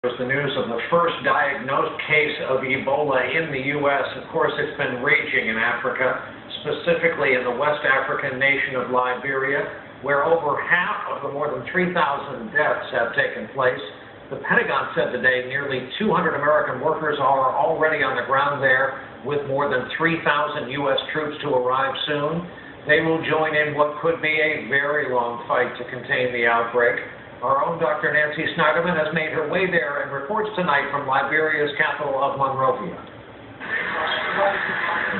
Was the news of the first diagnosed case of Ebola in the U.S. Of course, it's been raging in Africa, specifically in the West African nation of Liberia, where over half of the more than 3,000 deaths have taken place. The Pentagon said today nearly 200 American workers are already on the ground there, with more than 3,000 U.S. troops to arrive soon. They will join in what could be a very long fight to contain the outbreak. Our own Dr. Nancy Snyderman has made her way there and reports tonight from Liberia's capital of Monrovia.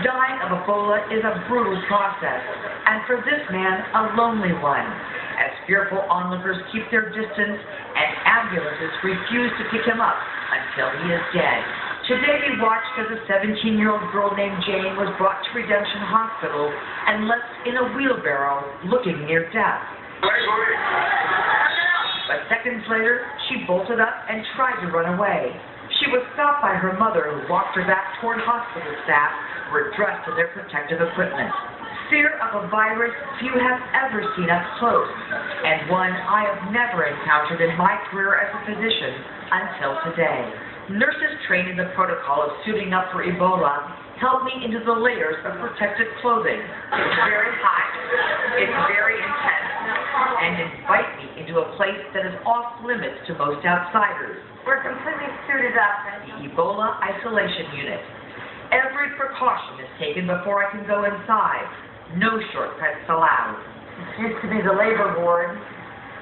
Dying of Ebola is a brutal process, and for this man, a lonely one, as fearful onlookers keep their distance and ambulances refuse to pick him up until he is dead. Today we watched as a 17-year-old girl named Jane was brought to Redemption Hospital and left in a wheelbarrow looking near death. But seconds later, she bolted up and tried to run away. She was stopped by her mother, who walked her back toward hospital staff who were dressed in their protective equipment. Fear of a virus few have ever seen up close, and one I have never encountered in my career as a physician until today. Nurses trained in the protocol of suiting up for Ebola held me into the layers of protective clothing. It's very hot, it's very intense, and invite me into a place that is off limits to most outsiders. We're completely suited up. The Ebola Isolation Unit. Every precaution is taken before I can go inside. No shortcuts allowed. This used to be the labor ward,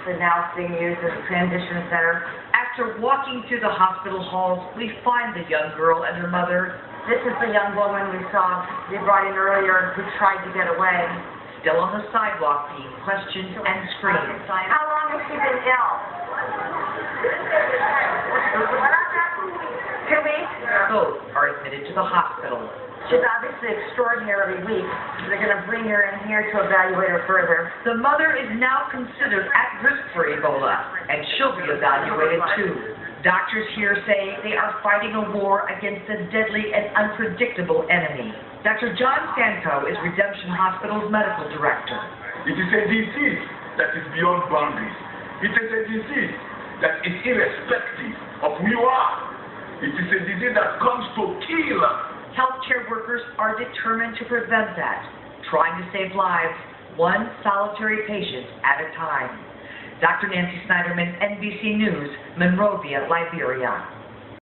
but now it's being used as a transition center. After walking through the hospital halls, we find the young girl and her mother. This is the young woman we saw they brought in earlier who tried to get away. Still on the sidewalk being questioned and screened. How long has she been ill? 2 weeks? Both are admitted to the hospital. She's obviously extraordinarily weak. They're going to bring her in here to evaluate her further. The mother is now considered at risk for Ebola, and she'll be evaluated too. Doctors here say they are fighting a war against a deadly and unpredictable enemy. Dr. John Stanko is Redemption Hospital's medical director. It is a disease that is beyond boundaries. It is a disease that is irrespective of who you are. It is a disease that comes to kill. Healthcare workers are determined to prevent that, trying to save lives, one solitary patient at a time. Dr. Nancy Snyderman, NBC News, Monrovia, Liberia.